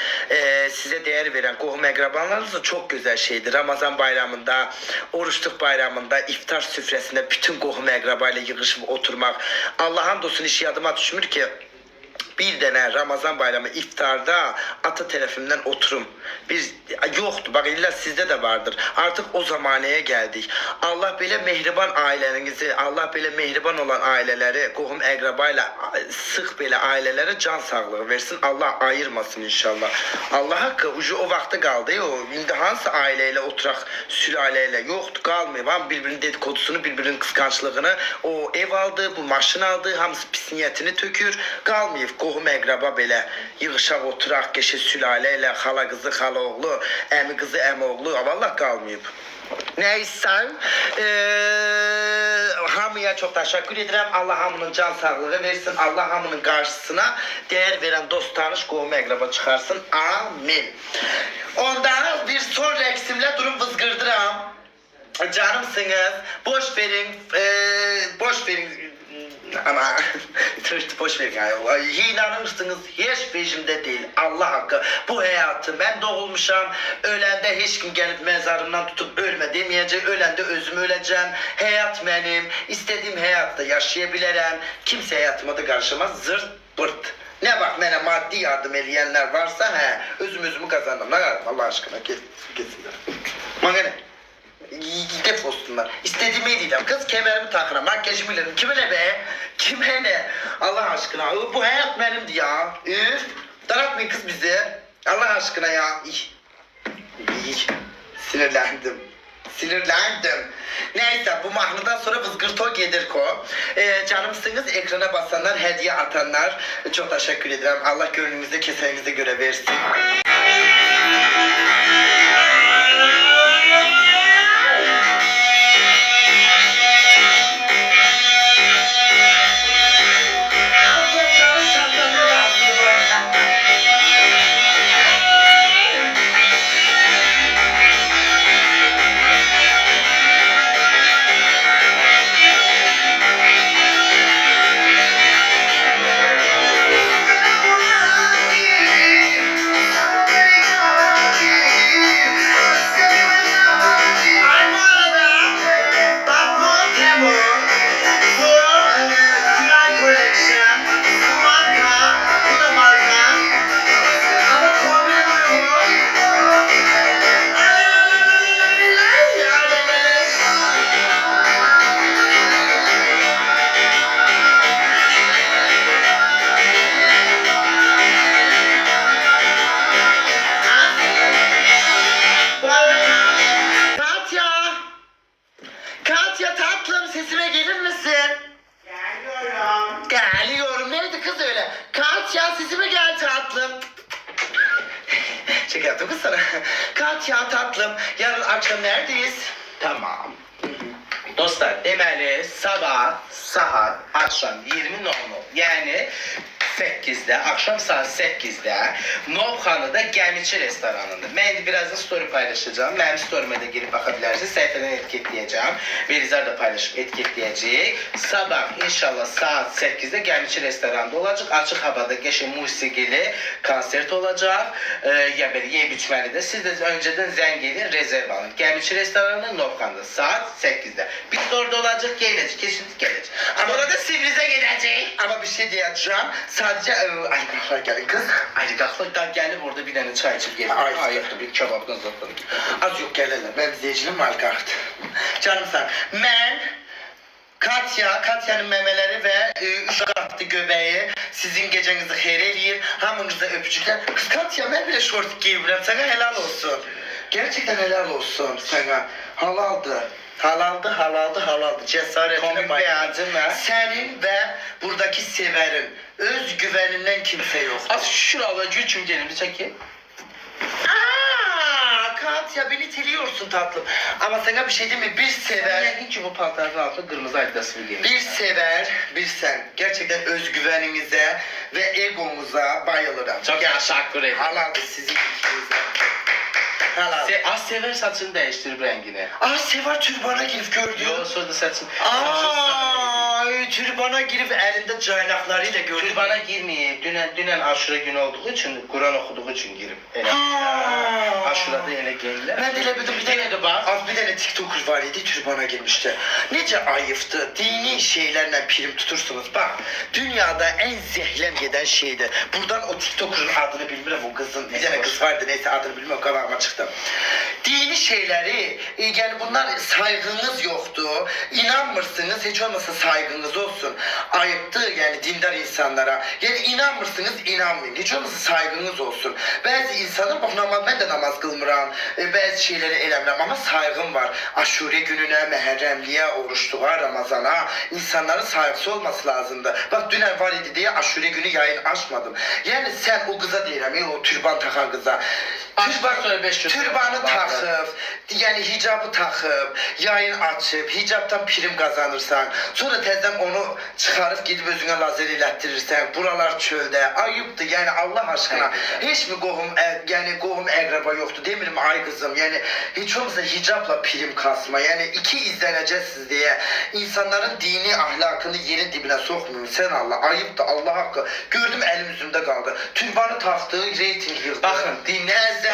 size değer veren qohum əqrabalarınız da çok güzel şeydir. Ramazan bayramında, oruçluk bayramında, iftar süfresinde bütün qohum əqraba ile yığışıp oturmak. Allah'ın olsun iş yadıma düşmür ki bir dene Ramazan bayramı iftarda ata tarafından oturum. Bir yoktu. Bak illa sizde de vardır. Artık o zamaneye geldik. Allah böyle mehriban ailelerinizi, Allah böyle mehriban olan aileleri, qohum əqrabayla sık böyle ailelere can sağlığı versin. Allah ayırmasın inşallah. Allah hakkı ucu o vakti kaldı. O indi hansı aileyle oturak sülaleyle yoktu kalmıyor. Ama birbirinin dedikodusunu, birbirinin kıskançlığını, o ev aldı, bu maşın aldı, hamısı pis niyetini tökür. Kalmıyor. Qohum əqraba belə yığışaq oturaq geçə sülalə ilə xala qızı xala oğlu, əmi qızı əmi oğlu, vallahi qalmayıb. Neyse, hamıya çok teşekkür ederim. Allah hamının can sağlığı versin. Allah hamının karşısına değer veren dost tanış qohum əqraba çıkarsın. Amin. Ondan bir son reksimle durum vızgırdıram. Canımsınız. Boş verin. Boş verin. Ama boş verin ya. İnanırsınız hiç peşimde değil. Allah hakkı. Bu hayatı ben doğulmuşam. Ölende hiç kim gelip mezarımdan tutup ölme demeyecek. Ölende özüm öleceğim. Hayat benim. İstediğim hayatta yaşayabilirim. Kimse hayatıma da karışamaz. Zırt pırt. Ne bak bana maddi yardım edenler varsa özümü kazandım. Ne kadar Allah aşkına kesinler. Bana ne? Defolsunlar. İstediğimi edeceğim. Kız kemerimi takırım, makyajımı ilerim. Kime ne be? Kime ne? Allah aşkına. Bu hayat benimdi ya. Üf. Daratmayın kız bizi. Allah aşkına ya. Sinirlendim. Neyse bu mahnıdan sonra vızgırto gelir ko. Canımsınız ekrana basanlar, hediye atanlar çok teşekkür ederim. Allah gönlünüzde kesenize göre versin. Katya tatlım sesime gelir misin? Geliyorum. Neydi kız öyle? Katya sesime gel tatlım. Şaka yaptım kız sana. Katya tatlım yarın akşam neredeyiz? Tamam. Dostlar deməli sabah saat akşam 20:00 yani 8'de, akşam saat 8'de Novxanıda Gəmiçi restoranında. Ben de birazdan story paylaşacağım. Benim story'me de girip bakabilirsiniz. Sayfadan etiketleyeceğim. Belizar da paylaşıp etiketleyecek. Sabah inşallah saat 8'de Gəmiçi restoranda olacak. Açık havada geçen musikili konsert olacak. Ya böyle yiyip içmeli de. Siz de önceden zəng edin, rezerv alın. Gəmiçi restoranında Novxanıda saat 8'de. Biz de orada olacak, gelecek, kesinlikle gelecek. Ama orada Sivriz'e gelecek. Ama bir şey diyeceğim. Sadece ay kalklar gelin kız. Ay kalklar gelip orada bir tane çay içip gelin. Ay yaptı bir kebaptan zaten. Az yok gelirler. Ben izleyicinin var kartı. Canım sen. Ben Katya'nın memeleri ve 3 katlı göbeği sizin gecenizi hayır eləyir. Hamınıza öpücükler. Kız Katya ben bile şort giyiyorum. Sana helal olsun. Gerçekten helal olsun sana. Halaldı. Halaldı. Cesaretine bayıldım. Senin ve buradaki severin Özgüveninden kimse yok. Az şükür Allah gül kimi gelin bir çeki. Katya beni teliyorsun tatlım. Ama sana bir şey diyeyim mi? Bir sever, Yəqin ki bu paltarın altında qırmızı adidasını giyin. bir sever, bir sen. Gerçekten özgüveninize ve egomuza bayılırım. Çok teşekkür ederim. Halaldır sizin ikinize. Halal. Az sever saçını değiştirip rengini. Sevar türbana girip gördüm. Yo sonra saçın. Ay türbana girip elinde caynaklarıyla gördüm. Türbana girmeyip dünən aşure günü olduğu için Kur'an okuduğu için girip. Elə. Aşurada elə gelirlər. Ben de bildim bir Yine de bak. Az bir tane TikToker var idi türbana girmişti. Nece ayıftı. Dini şeylerle prim tutursunuz. Bak dünyada en zehlem giden şeydi. Buradan o TikToker'ın adını bilmiyorum o kızın. Bir tane kız vardı neyse adını bilmiyorum kafama çıktı. Dini şeyleri yani bunlar saygınız yoktu. İnanmırsınız hiç olmasa saygınız olsun. Ayıptı yani dindar insanlara. Yani inanmırsınız inanmayın. Hiç olmasa saygınız olsun. Bazı insanlar bak ben de namaz kılmıram. Bazı şeyleri eləmirəm ama saygım var. Aşure gününe, Məhərrəmliyə, oruçluğa, Ramazana insanların saygısı olması lazımdı. Bak dünən var idi diye aşure günü yayın açmadım. Yani sen o kıza deyirəm, o türban takan kıza. Açmak sonra 5 gün. Türbanı taxıb, yani hicabı taxıb, yayın açıb, hicabdan prim kazanırsan, sonra təzədən onu çıxarıb gidib özünə lazer elətdirirsən, buralar çöldə, ayıbdır, yani Allah aşkına, hiç mi yani qohum əqraba yoktu, demirim ay kızım, yani hiç olmasa hicabla prim kasma, yani iki izlənəcəksiniz diye insanların dini ahlakını yerin dibine sokmuyor, sen Allah, ayıbdır, Allah hakkı, gördüm elim üzümde kaldı, türbanı taxdı, reyting yığdı. Bakın, dinler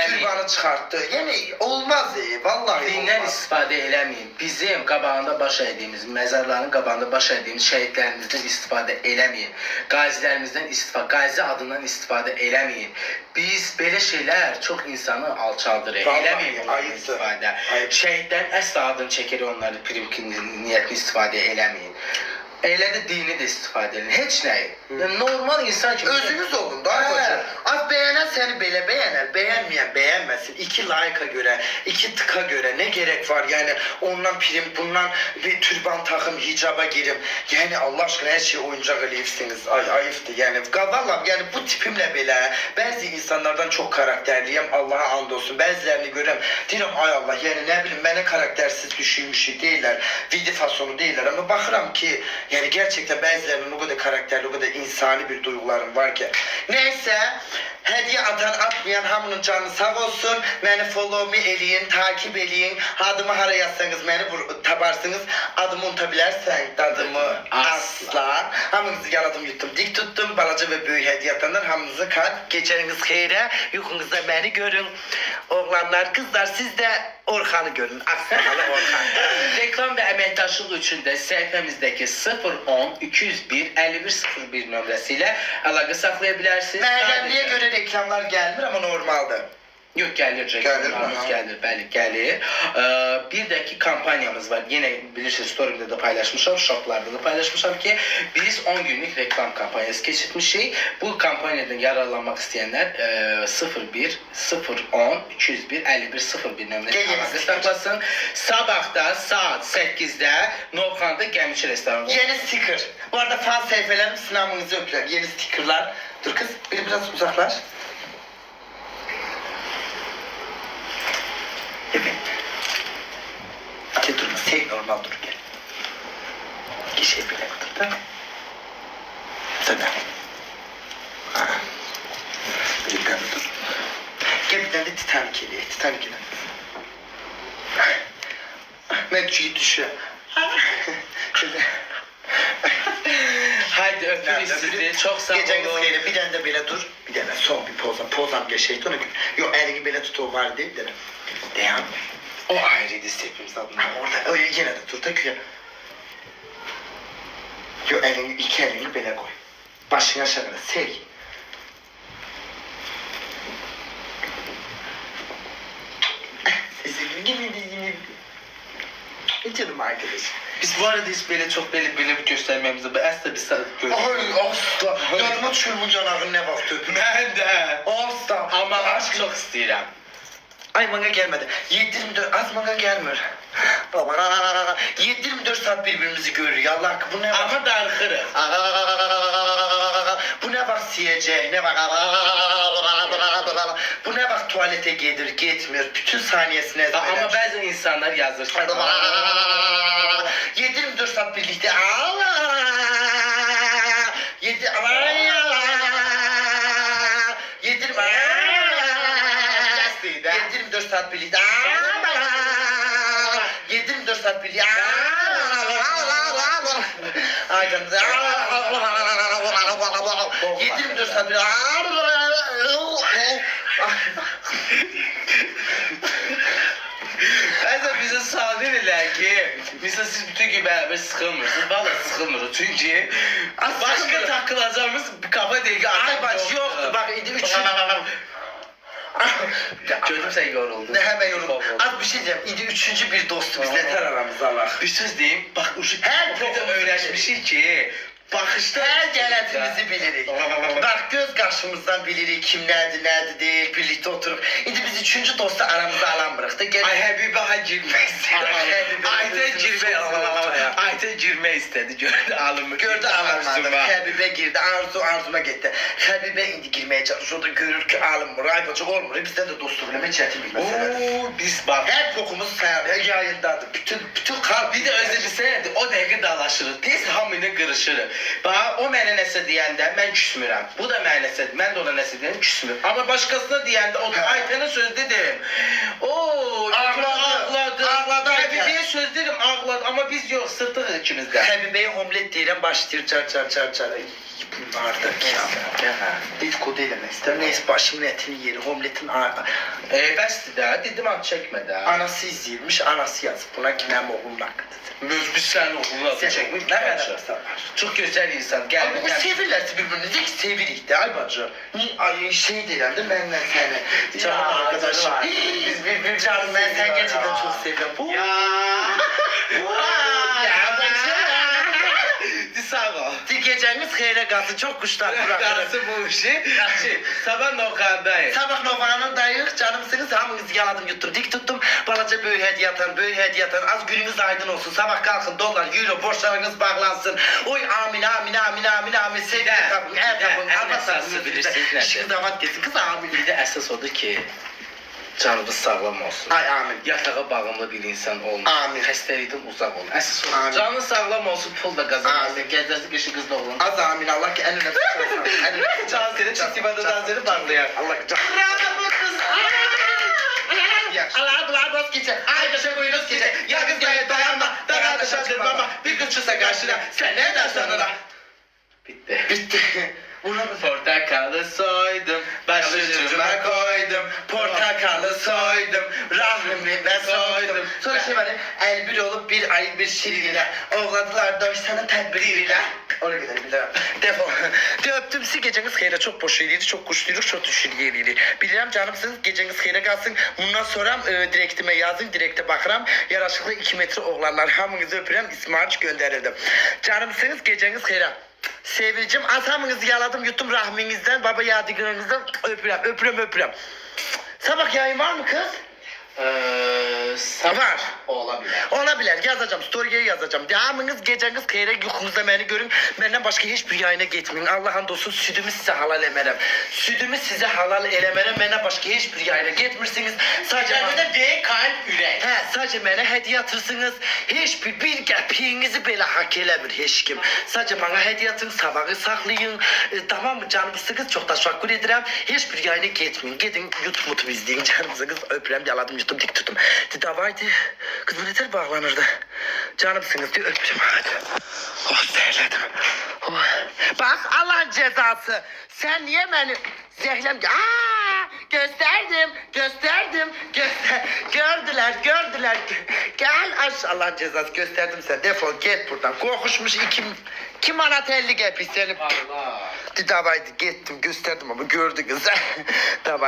türbanı çıxartdı. Yəni olmaz vallahi Dindən olmaz. istifadə eləməyin. Bizim qabağında baş əydiyimiz, məzarların qabağında baş əydiyimiz şəhidlərimizdən istifadə eləməyin. Qazilərimizdən qazi adından istifadə eləməyin. Biz belə şeylər çox insanı alçaldırır. Vallahi Eləməyin bundan ayıbdır. istifadə. Ayıp. Şəhidlərin əsla adını çəkir onları primkin niyyətini istifadə eləməyin. Elə də dini də istifadə edin. Heç nəyi. Yəni, normal insan kimi. Özünüz olun da. Az beğenen seni böyle beğener, beğenmeyen beğenmesin. İki like'a göre, iki tıka göre ne gerek var yani ondan prim, bundan bir türban takım, hicaba girim. Yani Allah aşkına her şeyi oyuncak eleyipsiniz. Ay ayıptı yani. Vallahi yani bu tipimle bile bazı insanlardan çok karakterliyim. Allah'a andolsun. Bazılarını görüyorum. Diyorum ay Allah yani ne bileyim bana karaktersiz düşünmüş değiller. Vidi fasonu değiller ama bakıram ki yani gerçekten bazılarının o kadar karakterli, o kadar insani bir duygularım var ki. Neyse, hediye atan atmayan hamının canı sağ olsun. Beni follow me eləyin, takip eləyin. Adımı hara yazsanız beni tabarsınız. Adımı unutabilirsen adımı asla. Hamınızı yaladım yuttum, dik tuttum. Balaca ve büyük hediye atanlar hamınızı kalp. Geçeriniz xeyre, yukunuzda beni görün. Oğlanlar, kızlar siz de Orxan'ı görün. Aksanalı Orxan. Reklam və əməkdaşlıq üçün də səhifəmizdəki 010 201 5101 nömrəsi ilə əlaqə saxlaya bilərsiniz. Məhərrəmliyə göre reklamlar gelmir ama normalde. Yox, gəlir reklamlarımız gəlir, bəli, gəlir. Bir də ki kampanyamız var. Yenə bilirsiniz, story'də də paylaşmışam, shoplarda da paylaşmışam ki biz 10 günlük reklam kampanyası keçirtmişik. Bu kampanyadan yararlanmaq istəyənlər 01 010 201 5101 nömrəsi əlaqə saxlasın. Sabahda saat 8-də Novxan'da Gəmiçi restoranı. Yeni sticker. Bu arada fan sayfalarım sınavınızı öpüyorum. Yeni stickerlar. Dur kız, biri biraz uzaklaş. Evet. Hadi durma, sev normal dur gel. Gişe bile dur da. Sana. Bir tane dur. Gel bir tane de Titanic hediye. Titanic hediye. Mevcuyu düşüyor. Şöyle. Haydi öpürüz sizi. Çok sağ Geceniz olun. xeyir. Bir tane de böyle dur. Bir tane son bir pozam. Pozam geçeydi ona göre. Yok elini böyle tut o var değil de. Devam. O ayrıydı hepimiz adına. Orada öyle yine de dur da güya. Yok elini iki elini böyle koy. Başını aşağıya sev. Sesim gibi. Canım arkadaşım. Biz bu arada hiç böyle çok belli göstermemizi asla bir saat görüyoruz. Ay asla. Yanıma düşür bu canağın ne vakti öpüm. Ben de. Asla. Ama aşk çok istedim. Ay bana gelmedi. 7-24 az bana gelmiyor. 7-24 saat birbirimizi görüyor. Allah hakkı bu ne var? Ama darıkırız. Bu ne bak siyecek, ne bak. Bu ne bak tuvalete gelir, gitmiyor. Bütün saniyesine ezberler. Ama bazı insanlar yazır. 7-24 saat birlikte. 24 saat birlikte. 24 saat birlikte. Ay canım. 24 saat birlikte. Bəzən bizə sual verirlər ki, mesela siz bütün gün beraber sıkılmırsınız. Valla sıkılmırız çünkü başka takılacağımız bir kafa değil ki. Ay bak yoktu bak indi 3. Gördüm sen yoruldun. Ne hemen yorum. Az bir şey diyeceğim. İndi 3. bir dostumuz yeter aramızda Allah. Bir söz diyeyim. Bak uşak Her o kadar toplumda öğrenmişik ki. Bakışta Her gələtimizi bilirik. Bak göz qarşımızdan bilirik kim nədir, nədir deyil, birlikte oturup. İndi biz 3. dostu aramıza alamırıq da. Ay Həbibə ha girmək istedi. Həbibə Ayten girmək istedi. Gördü alımı. Gördü alınmadı. Həbibə girdi, arzuma getdi. Həbibə indi girməyə çalışır. O da görür ki alınmır, aybacıq olmur. Bizdən də dostluq eləmək çətin bir məsələdir. Oo, biz bak. Hər toxumuz yayındadır. Bütün kalp. Bir de özü bilsəydi o dəqiqə dalaşırıq. Tez hamını qırışırıq. Bax, o mənə nəsə deyəndə mən küsmürəm. Bu da mənə nəsə, mən də ona nəsə deyəndə küsmürəm. Amma başqasına deyəndə o Aytənə söz dedim. Oo, ağladı. Həbibəyə söz dedim, ağladı. Amma biz yox, sırtıq ikimiz də. Həbibəyə homlet deyirəm, başlayır çar. Bunlardır ya. Dedikodu eləmək istəyirəm. Neyse başımın etini yeri, homletin Bəsdir də, dedim ad çəkmə də. anası izləyirmiş, anası yazıb. Buna ki mənim oğlum haqqıdır. Biz sənin oğlunu adı çəkməyib. Nə qədər var? Çox gözəl insan. Gəl, Abi bu sevirlərsə bir-birini deyik sevirik də ay bacı. Ay şey deyirəm də mənlə səni. Canım arkadaşım. Biz bir canım mən sən gerçekten çok seviyorum. Ya bacı. Sağ ol. Gecəniz xeyrə qalsın. Çok kuşlar bırakırım. Qalsın bu işi. Sabah Novxandayım. Sabah Novxanındayıq. Canımsınız hamınızı yaladım yuttum. Dik tuttum. Balaca böyük hediye atan. Az gününüz aydın olsun. Sabah kalkın dolar, euro borçlarınız bağlansın. Oy amin. Sevgili tapın. Ev tapın. Əsası bilirsiniz nədir? İşiniz davat geçsin. Kız amin. Bir də əsas odur ki, canınız sağlam olsun. Ay amin. Yatağa bağımlı bir insan olmasın. Amin. Xəstəlikdən uzaq olun. Əsas odur. Amin. Canın sağlam olsun, pul da qazanırsın. Amin. Gəzərsin qışı qızla oğlun. Az amin. Allah ki eline tutmasın. Can seni çiftibada seni patlayan. Allah can. Allah dost geçer. Ay dışa koyunuz geçer. Ya kız gayet dayanma. Daha dışa çıkmama. Bir kız çıksa karşına. Sen ne dersen ona. Bitti. Bitti. Portakalı soydum, başucuma koydum. Portakalı soydum, rahmime soydum. Sonra şey var ya, el bir olup bir ay bir şirine. Oğladılar dövüşsene tedbiriyle. Oraya gidelim bir daha. Defol. De öptüm sizi, geceniz xeyrə. Çok boş yeriydi, çok kuşluyduk, çok düşür yeriydi. Bilirəm canımsınız, geceniz xeyrə qalsın. Bundan sonra direktime yazın, direkte bakıram. Yaraşıklı 2 metre oğlanlar hamınızı öpürəm, İsmail gönderirdim. Canımsınız, geceniz xeyrə. Sevilcim, atamınızı yaladım, yuttum rahminizden, baba yadigarınızdan öpürəm. Sabah yayın var mı kız? Var. Olabilir. Olabilir, yazacağım, story'e yazacağım. Devamınız, geceniz xeyrə, yuxunuzda beni görün. Məndən başqa heç bir yayına getməyin. Allah'ın dostu, südümü sizə halal eləmərəm. Südümü sizə halal eləmərəm. Məndən başqa heç bir yayına getmirsiniz. Sadece Cəbədə D, kalp, ürək. sadece mənə hediye atırsınız. Heç bir qəpiyinizi belə hak eləmir heç kim. Sadece bana hediye atın, sabahı saklayın. Tamam mı canımsınız? Çok teşekkür ederim. Heç bir yayına getməyin. Gedin YouTube izleyin canımsınız. Öpürəm, yaladım, yuttum, dik tuttum. Davaydı. Kız bu nedir bağlanırdı. Canımsınız diye öpürüm hadi. Oh zehirledim. Oh. Bak Allah'ın cezası. Sen niye beni zehirlem... Gösterdim. Gördüler. Gel aç Allah'ın cezası, gösterdim sen. Defol git buradan. Korkuşmuş kim anahtarlık yapıyor senin? Allah. Davaydı gittim gösterdim ama gördü kız. Davay.